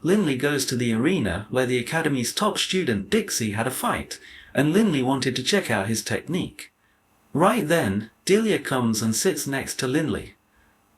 Linley goes to the arena where the academy's top student Dixie had a fight, and Linley wanted to check out his technique. Right then, Delia comes and sits next to Linley.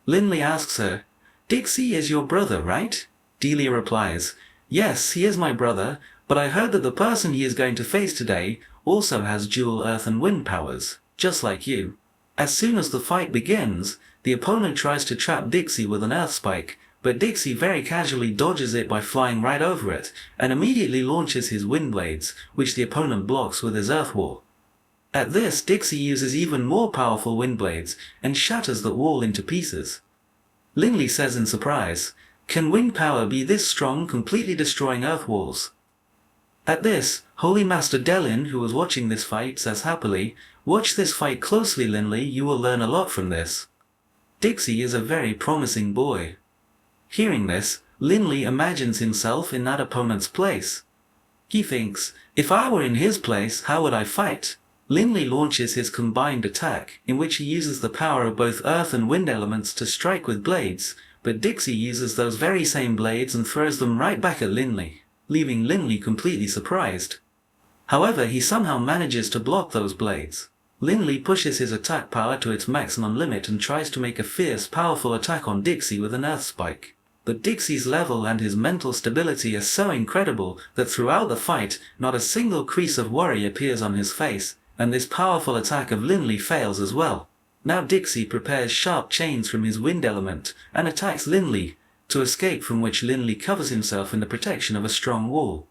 Linley asks her, "Dixie is your brother, right?" Delia replies, "Yes, he is my brother, but I heard that the person he is going to face today also has dual earth and wind powers, just like you." As soon as the fight begins, the opponent tries to trap Dixie with an earth spike, but Dixie very casually dodges it by flying right over it, and immediately launches his wind blades, which the opponent blocks with his earth wall. At this, Dixie uses even more powerful wind blades, and shatters the wall into pieces. Linley says in surprise, "Can wind power be this strong, completely destroying earth walls?" At this, Holy Master Delin, who was watching this fight, says happily, "Watch this fight closely, Linley, you will learn a lot from this. Dixie is a very promising boy." Hearing this, Linley imagines himself in that opponent's place. He thinks, "If I were in his place, how would I fight?" Linley launches his combined attack, in which he uses the power of both earth and wind elements to strike with blades, but Dixie uses those very same blades and throws them right back at Linley, leaving Linley completely surprised. However, he somehow manages to block those blades. Linley pushes his attack power to its maximum limit and tries to make a fierce, powerful attack on Dixie with an earth spike. But Dixie's level and his mental stability are so incredible that throughout the fight, not a single crease of worry appears on his face, and this powerful attack of Linley fails as well. Now Dixie prepares sharp chains from his wind element and attacks Linley, to escape from which Linley covers himself in the protection of a strong wall.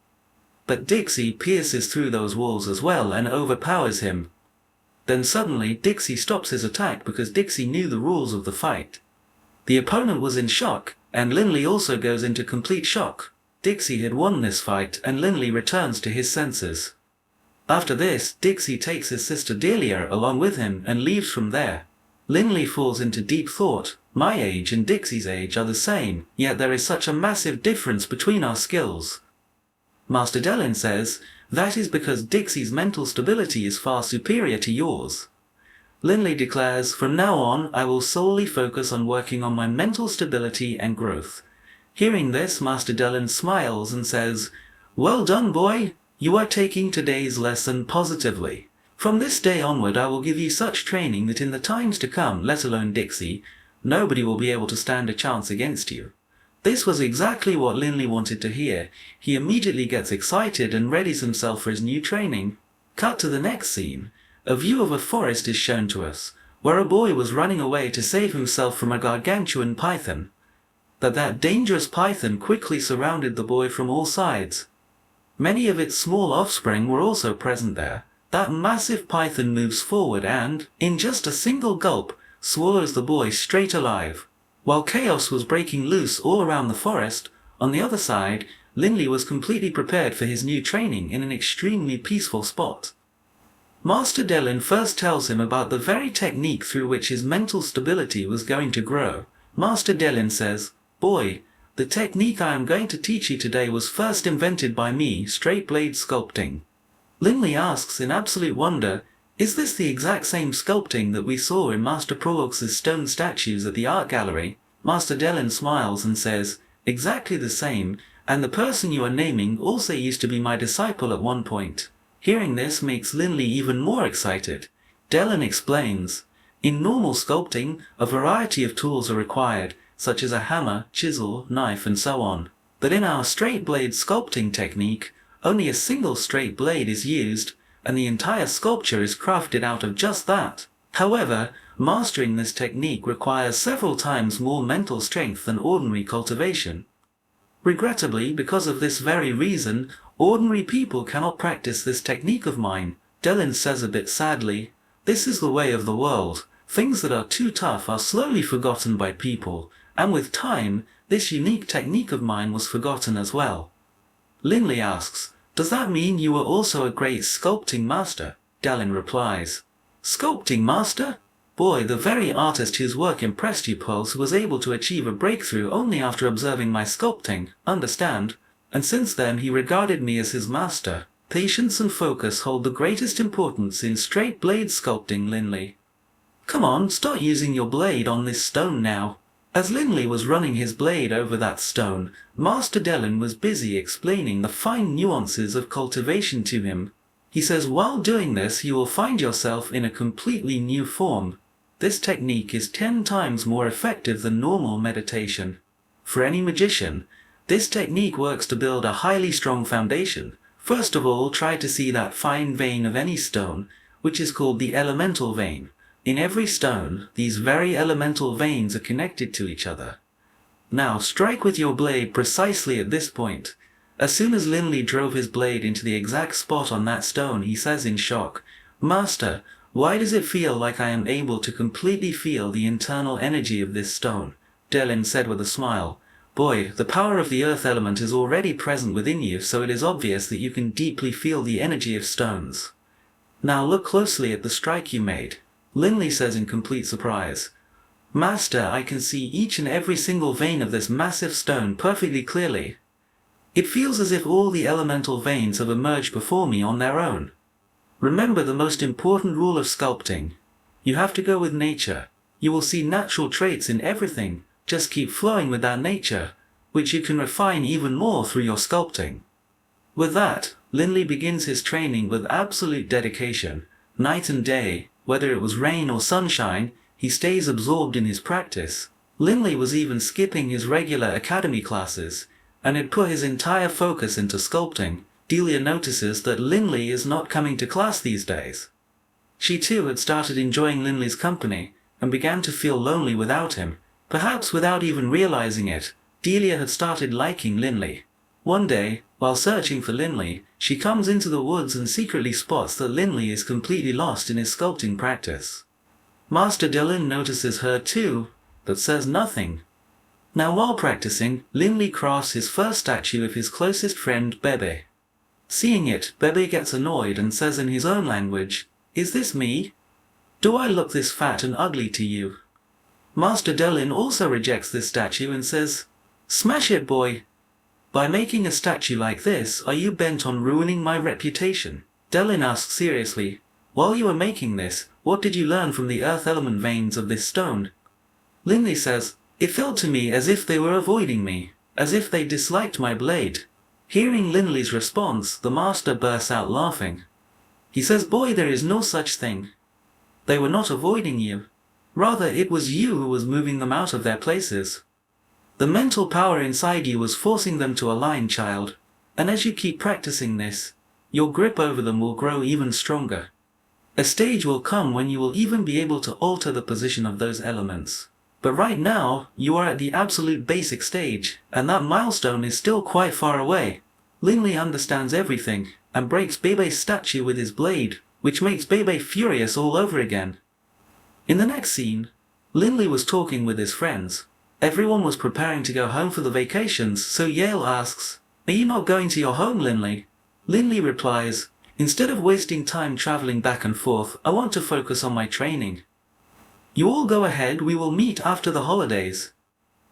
But Dixie pierces through those walls as well and overpowers him. Then suddenly Dixie stops his attack because Dixie knew the rules of the fight. The opponent was in shock, and Linley also goes into complete shock. Dixie had won this fight and Linley returns to his senses. After this, Dixie takes his sister Delia along with him and leaves from there. Linley falls into deep thought. My age and Dixie's age are the same, yet there is such a massive difference between our skills. Master Delin says, "That is because Dixie's mental stability is far superior to yours." Linley declares, "From now on, I will solely focus on working on my mental stability and growth." Hearing this, Master Delin smiles and says, "Well done, boy! You are taking today's lesson positively. From this day onward I will give you such training that in the times to come, let alone Dixie, nobody will be able to stand a chance against you." This was exactly what Linley wanted to hear. He immediately gets excited and readies himself for his new training. Cut to the next scene. A view of a forest is shown to us, where a boy was running away to save himself from a gargantuan python. That dangerous python quickly surrounded the boy from all sides. Many of its small offspring were also present there. That massive python moves forward and, in just a single gulp, swallows the boy straight alive. While chaos was breaking loose all around the forest, on the other side, Linley was completely prepared for his new training in an extremely peaceful spot. Master Delin first tells him about the very technique through which his mental stability was going to grow. Master Delin says, "Boy, the technique I am going to teach you today was first invented by me, straight blade sculpting." Linley asks in absolute wonder, "Is this the exact same sculpting that we saw in Master Prologue's stone statues at the art gallery?" Master Delin smiles and says, "Exactly the same, and the person you are naming also used to be my disciple at one point." Hearing this makes Linley even more excited. Delin explains, "In normal sculpting, a variety of tools are required, such as a hammer, chisel, knife, and so on. But in our straight blade sculpting technique, only a single straight blade is used, and the entire sculpture is crafted out of just that. However, mastering this technique requires several times more mental strength than ordinary cultivation. Regrettably, because of this very reason, ordinary people cannot practice this technique of mine." Delin says a bit sadly, "This is the way of the world. Things that are too tough are slowly forgotten by people, and with time, this unique technique of mine was forgotten as well." Linley asks, "Does that mean you were also a great sculpting master?" Delin replies, "Sculpting master? Boy, the very artist whose work impressed you, Pulse, was able to achieve a breakthrough only after observing my sculpting, understand? And since then he regarded me as his master. Patience and focus hold the greatest importance in straight blade sculpting, Linley. Come on, start using your blade on this stone now." As Linley was running his blade over that stone, Master Delin was busy explaining the fine nuances of cultivation to him. He says while doing this you will find yourself in a completely new form. This technique is 10 times more effective than normal meditation. For any magician, this technique works to build a highly strong foundation. First of all, try to see that fine vein of any stone, which is called the elemental vein. In every stone, these very elemental veins are connected to each other. Now strike with your blade precisely at this point. As soon as Linley drove his blade into the exact spot on that stone, he says in shock, "Master, why does it feel like I am able to completely feel the internal energy of this stone?" Delin said with a smile, "Boy, the power of the earth element is already present within you, so it is obvious that you can deeply feel the energy of stones. Now look closely at the strike you made." Linley says in complete surprise, "Master, I can see each and every single vein of this massive stone perfectly clearly. It feels as if all the elemental veins have emerged before me on their own." Remember the most important rule of sculpting. You have to go with nature. You will see natural traits in everything. Just keep flowing with that nature, which you can refine even more through your sculpting. With that, Linley begins his training with absolute dedication. Night and day, whether it was rain or sunshine, he stays absorbed in his practice. Linley was even skipping his regular academy classes, and had put his entire focus into sculpting. Delia notices that Linley is not coming to class these days. She too had started enjoying Linley's company, and began to feel lonely without him. Perhaps without even realizing it, Delia had started liking Linley. One day, while searching for Linley, she comes into the woods and secretly spots that Linley is completely lost in his sculpting practice. Master Delin notices her too, but says nothing. Now while practicing, Linley crafts his first statue of his closest friend Bebe. Seeing it, Bebe gets annoyed and says in his own language, "Is this me? Do I look this fat and ugly to you?" Master Delin also rejects this statue and says, "Smash it, boy! By making a statue like this, are you bent on ruining my reputation?" Delin asks seriously, "While you were making this, what did you learn from the earth element veins of this stone?" Linley says, "It felt to me as if they were avoiding me, as if they disliked my blade." Hearing Linley's response, the master bursts out laughing. He says, "Boy, there is no such thing. They were not avoiding you. Rather, it was you who was moving them out of their places. The mental power inside you was forcing them to align, child, and as you keep practicing this, your grip over them will grow even stronger. A stage will come when you will even be able to alter the position of those elements. But right now, you are at the absolute basic stage, and that milestone is still quite far away." Linley understands everything, and breaks Bebe's statue with his blade, which makes Bebe furious all over again. In the next scene, Linley was talking with his friends. Everyone was preparing to go home for the vacations, so Yale asks, "Are you not going to your home, Linley?" Linley replies, "Instead of wasting time traveling back and forth, I want to focus on my training. You all go ahead, we will meet after the holidays."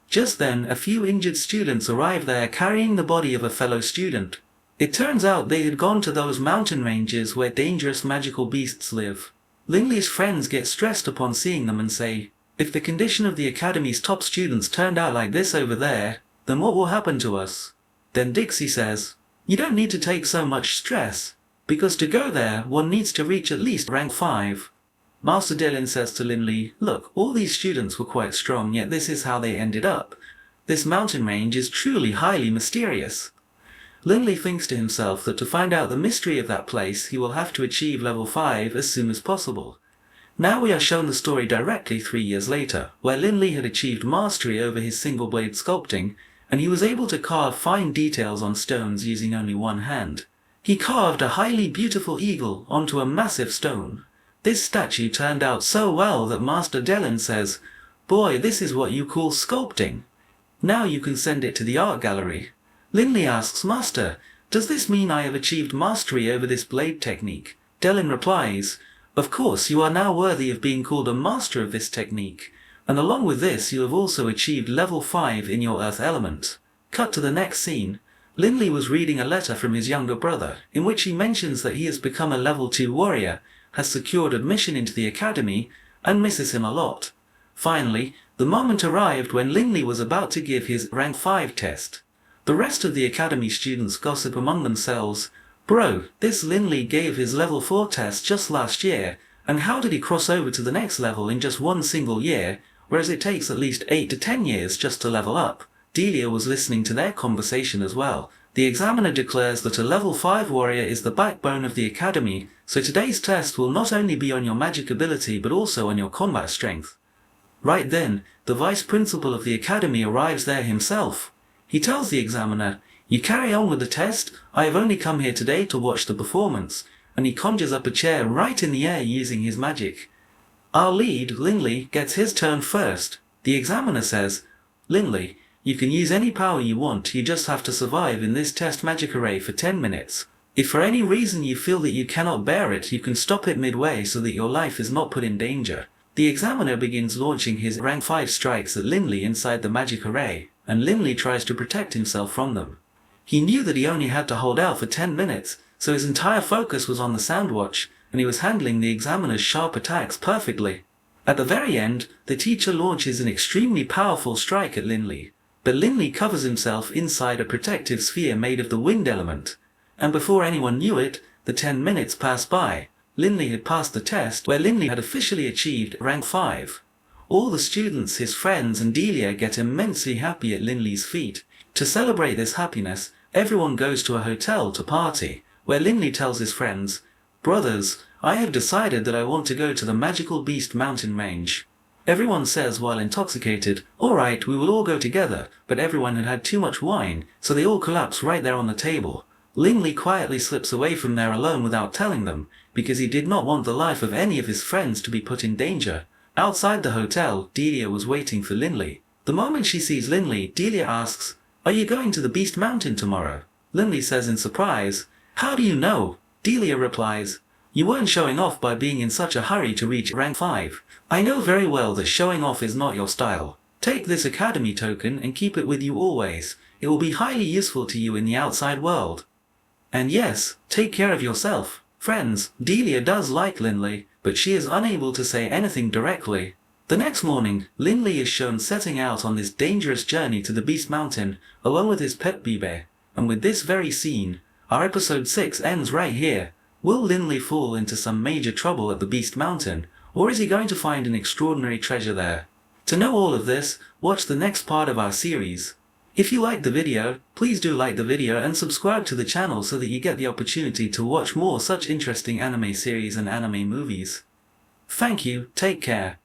Just then, a few injured students arrive there carrying the body of a fellow student. It turns out they had gone to those mountain ranges where dangerous magical beasts live. Linley's friends get stressed upon seeing them and say, "If the condition of the academy's top students turned out like this over there, then what will happen to us?" Then Dixie says, "You don't need to take so much stress, because to go there, one needs to reach at least rank 5. Master Delin says to Linley, "Look, all these students were quite strong, yet this is how they ended up. This mountain range is truly highly mysterious." Linley thinks to himself that to find out the mystery of that place, he will have to achieve level 5 as soon as possible. Now we are shown the story directly 3 years later, where Linley had achieved mastery over his single blade sculpting, and he was able to carve fine details on stones using only one hand. He carved a highly beautiful eagle onto a massive stone. This statue turned out so well that Master Delin says, "Boy, this is what you call sculpting. Now you can send it to the art gallery." Linley asks, "Master, does this mean I have achieved mastery over this blade technique?" Delin replies, "Of course, you are now worthy of being called a master of this technique, and along with this you have also achieved level 5 in your earth element." Cut to the next scene. Linley was reading a letter from his younger brother, in which he mentions that he has become a level 2 warrior, has secured admission into the academy, and misses him a lot. Finally, the moment arrived when Linley was about to give his rank 5 test. The rest of the academy students gossip among themselves. Bro, this Linley gave his level 4 test just last year, and how did he cross over to the next level in just one single year, whereas it takes at least 8 to 10 years just to level up? Delia was listening to their conversation as well. The examiner declares that a level 5 warrior is the backbone of the academy, so today's test will not only be on your magic ability but also on your combat strength. Right then, the vice principal of the academy arrives there himself. He tells the examiner, "You carry on with the test, I have only come here today to watch the performance," and he conjures up a chair right in the air using his magic. Our lead, Linley, gets his turn first. The examiner says, "Linley, you can use any power you want, you just have to survive in this test magic array for 10 minutes. If for any reason you feel that you cannot bear it, you can stop it midway so that your life is not put in danger." The examiner begins launching his rank 5 strikes at Linley inside the magic array, and Linley tries to protect himself from them. He knew that he only had to hold out for 10 minutes, so his entire focus was on the sandwatch, and he was handling the examiner's sharp attacks perfectly. At the very end, the teacher launches an extremely powerful strike at Linley, but Linley covers himself inside a protective sphere made of the wind element, and before anyone knew it, the 10 minutes passed by. Linley had passed the test where Linley had officially achieved rank 5. All the students, his friends and Delia get immensely happy at Linley's feat. To celebrate this happiness, everyone goes to a hotel to party, where Linley tells his friends, "Brothers, I have decided that I want to go to the magical beast mountain range." Everyone says while intoxicated, "Alright, we will all go together," but everyone had had too much wine, so they all collapse right there on the table. Linley quietly slips away from there alone without telling them, because he did not want the life of any of his friends to be put in danger. Outside the hotel, Delia was waiting for Linley. The moment she sees Linley, Delia asks, "Are you going to the Beast Mountain tomorrow?" Linley says in surprise, "How do you know?" Delia replies, "You weren't showing off by being in such a hurry to reach rank 5. I know very well that showing off is not your style. Take this academy token and keep it with you always. It will be highly useful to you in the outside world. And yes, take care of yourself." Friends, Delia does like Linley, but she is unable to say anything directly. The next morning, Linley is shown setting out on this dangerous journey to the Beast Mountain, along with his pet Bibe. And with this very scene, our episode 6 ends right here. Will Linley fall into some major trouble at the Beast Mountain, or is he going to find an extraordinary treasure there? To know all of this, watch the next part of our series. If you liked the video, please do like the video and subscribe to the channel so that you get the opportunity to watch more such interesting anime series and anime movies. Thank you, take care.